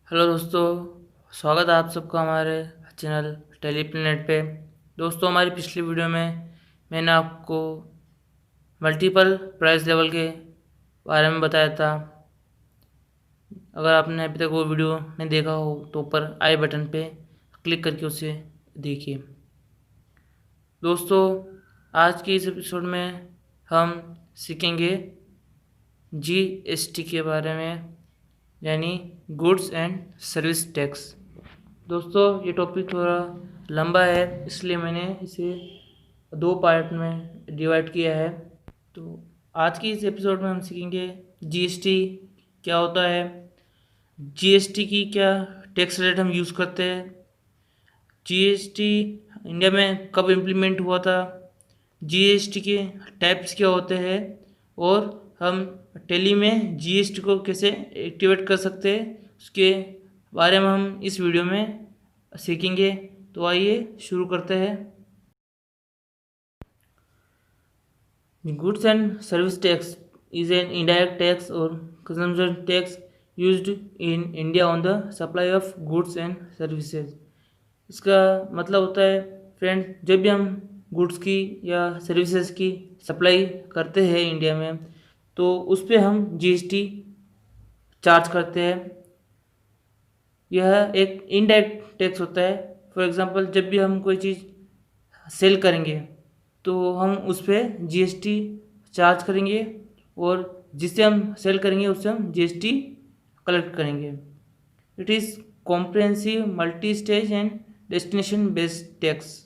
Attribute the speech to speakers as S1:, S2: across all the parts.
S1: Hello दोस्तों, स्वागत है आप सबका हमारे चैनल टेली प्लेनेट पे। दोस्तों, हमारी पिछली वीडियो में मैंने आपको मल्टीपल प्राइस लेवल के बारे में बताया था। अगर आपने अभी तक वो वीडियो नहीं देखा हो तो ऊपर आई बटन पे क्लिक करके उसे देखिए। दोस्तों, आज के इस एपिसोड में हम सीखेंगे जीएसटी के बारे में, यानी गुड्स एंड सर्विस टैक्स। दोस्तों, ये टॉपिक थोड़ा लंबा है, इसलिए मैंने इसे दो पार्ट में डिवाइड किया है। तो आज की इस एपिसोड में हम सीखेंगे जीएसटी क्या होता है, जीएसटी की क्या टैक्स रेट हम यूज़ करते हैं, जीएसटी इंडिया में कब इम्प्लीमेंट हुआ था, जीएसटी के टाइप्स क्या होते हैं और हम टेली में जीएसटी को कैसे एक्टिवेट कर सकते हैं, उसके बारे में हम इस वीडियो में सीखेंगे। तो आइए शुरू करते हैं। Goods and service tax is an indirect tax और consumption tax used in India on the supply of goods and services. इसका मतलब होता है फ्रेंड, जब भी हम गुड्स की या सर्विसेज की सप्लाई करते हैं इंडिया में, तो उस पर हम जीएसटी चार्ज करते हैं। यह एक इनडायरेक्ट टैक्स होता है। फॉर एग्जांपल, जब भी हम कोई चीज़ सेल करेंगे तो हम उस पर जीएसटी चार्ज करेंगे और जिससे हम सेल करेंगे उससे हम जीएसटी कलेक्ट करेंगे। It is comprehensive multi stage and destination based tax.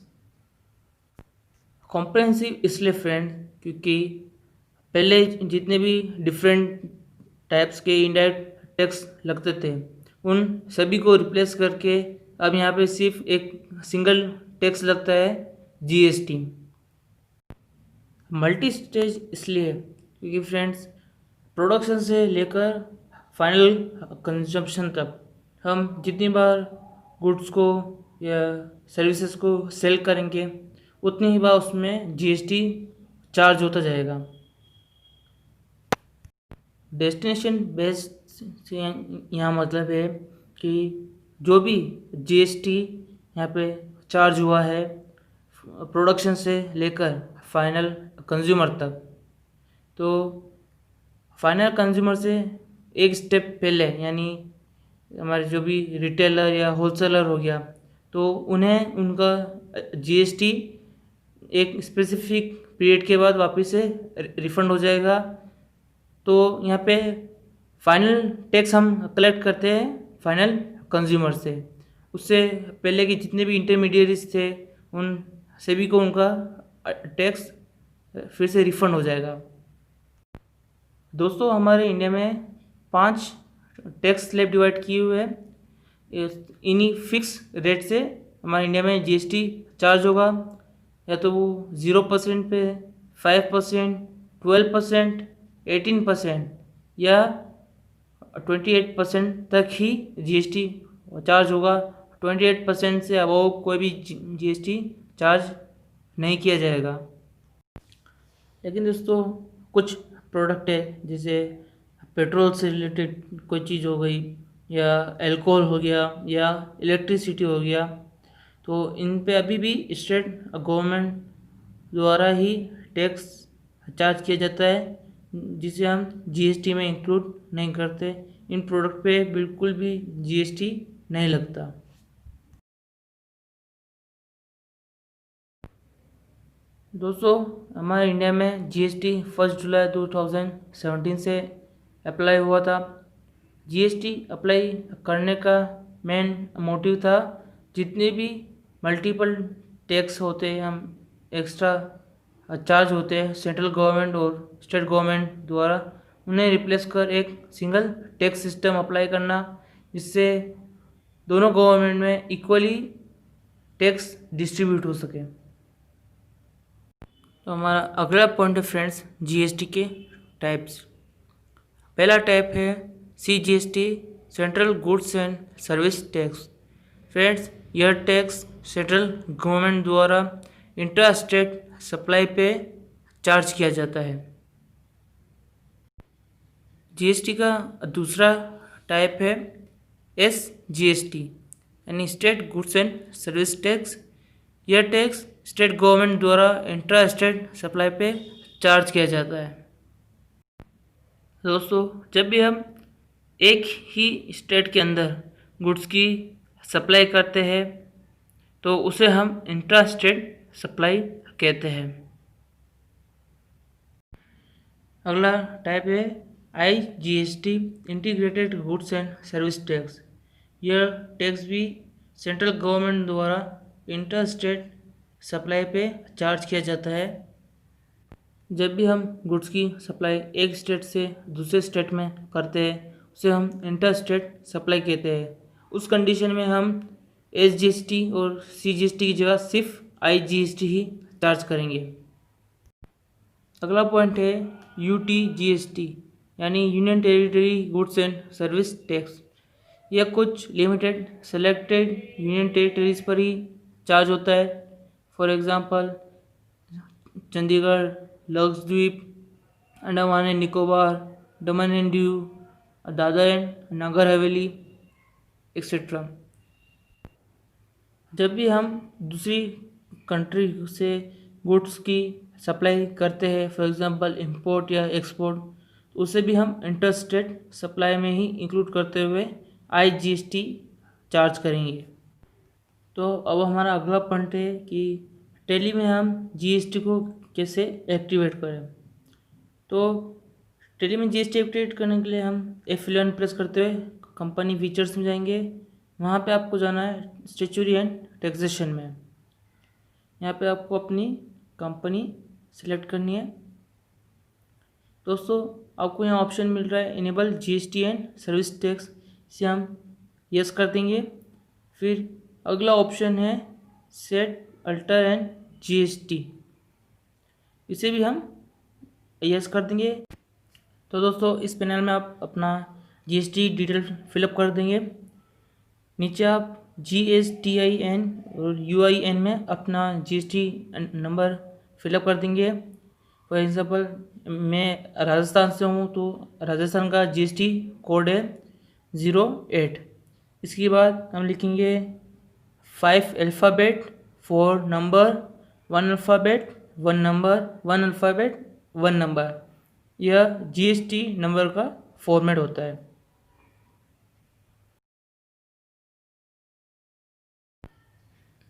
S1: Comprehensive इसलिए फ्रेंड, क्योंकि पहले जितने भी डिफरेंट टाइप्स के इनडायरेक्ट टैक्स लगते थे उन सभी को रिप्लेस करके अब यहाँ पे सिर्फ एक सिंगल टैक्स लगता है, जीएसटी। मल्टी स्टेज इसलिए क्योंकि फ्रेंड्स, प्रोडक्शन से लेकर फाइनल कंजम्पशन तक हम जितनी बार गुड्स को या सर्विसेज को सेल करेंगे उतनी ही बार उसमें जीएसटी चार्ज होता जाएगा। डेस्टिनेशन बेस्ड से यहाँ मतलब है कि जो भी जीएसटी यहाँ पे चार्ज हुआ है प्रोडक्शन से लेकर फाइनल कंज्यूमर तक, तो फाइनल कंज्यूमर से एक स्टेप पहले, यानी हमारे जो भी रिटेलर या होलसेलर हो गया, तो उन्हें उनका जीएसटी एक स्पेसिफिक पीरियड के बाद वापस से रिफंड हो जाएगा। तो यहाँ पे फाइनल टैक्स हम कलेक्ट करते हैं फाइनल कंज्यूमर से। उससे पहले के जितने भी इंटरमीडिएरीज थे उन सभी को उनका टैक्स फिर से रिफंड हो जाएगा। दोस्तों, हमारे इंडिया में 5 टैक्स स्लैब डिवाइड किए हुए हैं। इन्हीं फिक्स रेट से हमारे इंडिया में जीएसटी चार्ज होगा, या तो वो 0% पे, 5%, 12%, 18% या 28% तक ही जीएसटी चार्ज होगा। 28% से अबव कोई भी जीएसटी चार्ज नहीं किया जाएगा। लेकिन दोस्तों, कुछ प्रोडक्ट है जैसे पेट्रोल से रिलेटेड कोई चीज़ हो गई या अल्कोहल हो गया या इलेक्ट्रिसिटी हो गया, तो इन पे अभी भी स्टेट गवर्नमेंट द्वारा ही टैक्स चार्ज किया जाता है, जिसे हम जीएसटी में इंक्लूड नहीं करते। इन प्रोडक्ट पे बिल्कुल भी जीएसटी नहीं लगता। दोस्तों, हमारे इंडिया में जीएसटी 1 जुलाई 2017 से अप्लाई हुआ था। जीएसटी अप्लाई करने का मेन मोटिव था जितने भी मल्टीपल टैक्स होते हैं, हम एक्स्ट्रा चार्ज होते हैं सेंट्रल गवर्नमेंट और स्टेट गवर्नमेंट द्वारा, उन्हें रिप्लेस कर एक सिंगल टैक्स सिस्टम अप्लाई करना, जिससे दोनों गवर्नमेंट में इक्वली टैक्स डिस्ट्रीब्यूट हो सके। तो हमारा अगला पॉइंट है फ्रेंड्स, जीएसटी के टाइप्स। पहला टाइप है CGST, central goods and service tax. Friends, यह टैक्स सेंट्रल गवर्नमेंट द्वारा इंट्रा स्टेट सप्लाई पे चार्ज किया जाता है। जीएसटी का दूसरा टाइप है SGST यानी state goods and service tax. यह टैक्स स्टेट गवर्नमेंट द्वारा इंट्रा स्टेट सप्लाई पे चार्ज किया जाता है। दोस्तों, जब भी हम एक ही स्टेट के अंदर गुड्स की सप्लाई करते हैं तो उसे हम इंट्रा स्टेट सप्लाई कहते हैं। अगला टाइप है IGST integrated goods and service tax. यह टैक्स भी सेंट्रल गवर्नमेंट द्वारा इंटर स्टेट सप्लाई पे चार्ज किया जाता है। जब भी हम गुड्स की सप्लाई एक स्टेट से दूसरे स्टेट में करते हैं उसे हम इंटर स्टेट सप्लाई कहते हैं। उस कंडीशन में हम SGST और CGST की जगह सिर्फ IGST ही चार्ज करेंगे। अगला पॉइंट है UTGST यानी union territory goods and service tax. यह कुछ लिमिटेड सेलेक्टेड यूनियन टेरिटरीज पर ही चार्ज होता है। For example Chandigarh, Lakshadweep, Andaman and Nicobar, Daman and Diu, Dadra and Nagar Haveli etcetera. जब भी हम दूसरी कंट्री से गुड्स की सप्लाई करते हैं, फॉर एग्जांपल इंपोर्ट या एक्सपोर्ट, उसे भी हम इंटर स्टेट सप्लाई में ही इंक्लूड करते हुए IGST चार्ज करेंगे। तो अब हमारा अगला पॉइंट है कि टैली में हम GST को कैसे एक्टिवेट करें। तो टैली में GST एक्टिवेट करने के लिए हम F11 प्रेस करते हुए कंपनी फीचर्स में जाएंगे। वहाँ पे आपको जाना है स्टैट्यूटरी एंड टैक्सेशन में। यहाँ पे आपको अपनी कंपनी सेलेक्ट करनी है। दोस्तों, आपको यहाँ ऑप्शन मिल रहा है enable GST and service tax, इसे हम यस कर देंगे। फिर अगला ऑप्शन है सेट अल्टर एंड GST, इसे भी हम यस कर देंगे। तो दोस्तों, इस पैनल में आप अपना GST डिटेल फिलअप कर देंगे। नीचे आप GSTIN और UIN में अपना GST नंबर फिलअप कर देंगे। फॉर एग्ज़ाम्पल मैं राजस्थान से हूँ तो राजस्थान का GST कोड है 08। इसके बाद हम लिखेंगे 5 alphabet 4 number 1 alphabet 1 number 1 alphabet 1 number. यह GST नंबर का फॉर्मेट होता है।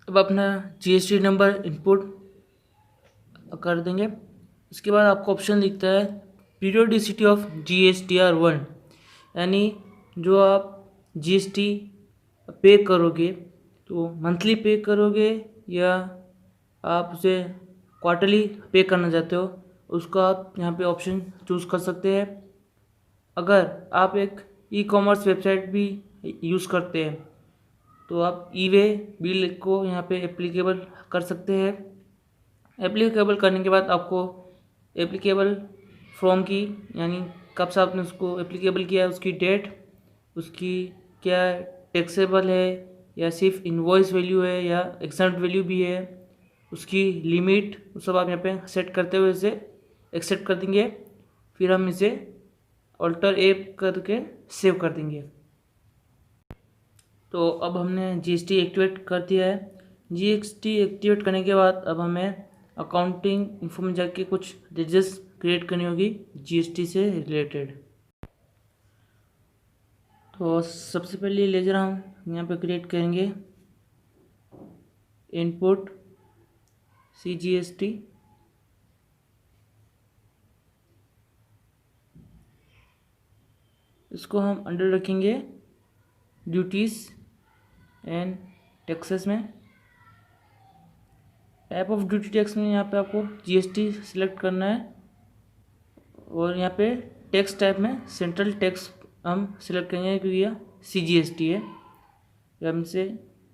S1: अब अपना GST नंबर इनपुट कर देंगे। इसके बाद आपको ऑप्शन दिखता है पीरियोडिसिटी ऑफ GSTR1, यानी जो आप GST पे करोगे तो मंथली पे करोगे या आप उसे क्वार्टरली पे करना चाहते हो, उसका आप यहाँ पे ऑप्शन चूज़ कर सकते हैं। अगर आप एक ई-कॉमर्स वेबसाइट भी यूज़ करते हैं तो आप ई-वे बिल को यहाँ पे एप्लीकेबल कर सकते हैं। एप्लीकेबल करने के बाद आपको एप्लीकेबल फ्रॉम की यानी कब से आपने उसको एप्लीकेबल किया है उसकी डेट, उसकी क्या टैक्सेबल है या सिर्फ इनवॉइस वैल्यू है या एक्सेप्ट वैल्यू भी है, उसकी लिमिट, वो सब आप यहाँ पे सेट करते हुए इसे एक्सेप्ट कर देंगे। फिर हम इसे ऑल्टर ऐप करके सेव कर देंगे। तो अब हमने GST एक्टिवेट कर दिया है। GST एक्टिवेट करने के बाद अब हमें अकाउंटिंग इन्फो में जाके कुछ डिटेल्स क्रिएट करनी होगी GST से रिलेटेड। तो सबसे पहले लेजर हम यहाँ पे क्रिएट करेंगे इनपुट CGST, इसको हम अंडर रखेंगे ड्यूटीज़ एंड टैक्सेस में। टाइप ऑफ ड्यूटी टैक्स में यहाँ पे आपको GST सिलेक्ट करना है और यहाँ पे टैक्स टाइप में सेंट्रल टैक्स हम सिलेक्ट करेंगे क्योंकि यह CGST है। हम इसे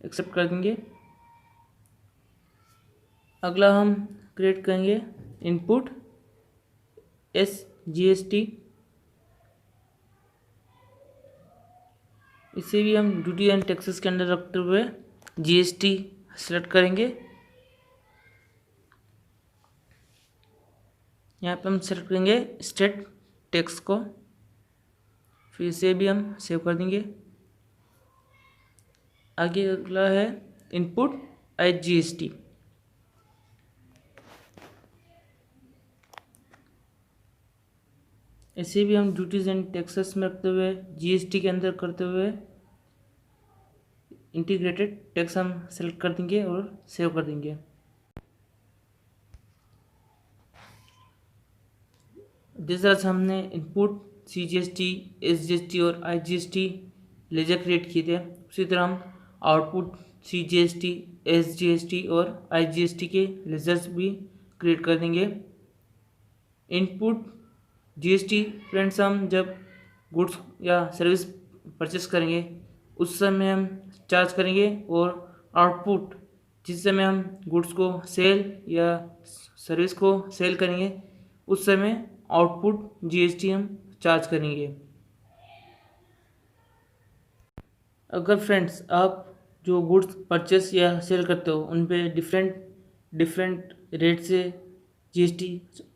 S1: एक्सेप्ट कर देंगे। अगला हम क्रिएट करेंगे इनपुट SGST, इसे भी हम ड्यूटी एंड टैक्सेस के अंदर रखते हुए GST सेलेक्ट करेंगे। यहाँ पे हम सेलेक्ट करेंगे स्टेट टैक्स को, फिर इसे भी हम सेव कर देंगे। आगे अगला है इनपुट IGST। इसे भी हम ड्यूटीज एंड टैक्सेस में रखते हुए GST के अंदर करते हुए इंटीग्रेटेड टैक्स हम सेलेक्ट कर देंगे और सेव कर देंगे। जिस तरह से हमने इनपुट CGST, SGST और IGST लेजर क्रिएट किए थे, उसी तरह हम आउटपुट CGST, SGST और IGST के लेजर्स भी क्रिएट कर देंगे। इनपुट GST फ्रेंड्स हम जब गुड्स या सर्विस परचेस करेंगे उस समय हम चार्ज करेंगे, और आउटपुट जिस समय हम गुड्स को सेल या सर्विस को सेल करेंगे उस समय आउटपुट GST हम चार्ज करेंगे। अगर फ्रेंड्स आप जो गुड्स परचेस या सेल करते हो उन पे डिफरेंट रेट से GST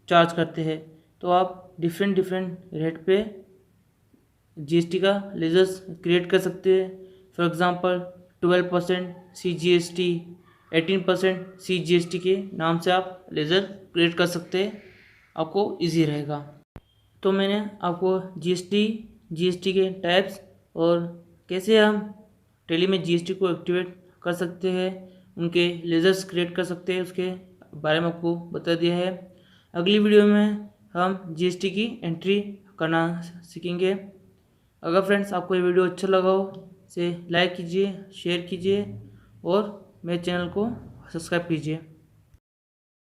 S1: चार्ज करते हैं, तो आप डिफरेंट रेट पे GST का लेजर्स क्रिएट कर सकते हैं। फॉर एग्ज़ाम्पल 12% CGST, 18% CGST के नाम से आप लेज़र क्रिएट कर सकते हैं, आपको इजी रहेगा। तो मैंने आपको GST के टाइप्स और कैसे हम टैली में GST को एक्टिवेट कर सकते हैं, उनके लेजर्स क्रिएट कर सकते हैं, उसके बारे में आपको बता दिया है। अगली वीडियो में हम GST की एंट्री करना सीखेंगे। अगर फ्रेंड्स आपको ये वीडियो अच्छा लगा हो इसे लाइक कीजिए, शेयर कीजिए और मेरे चैनल को सब्सक्राइब कीजिए।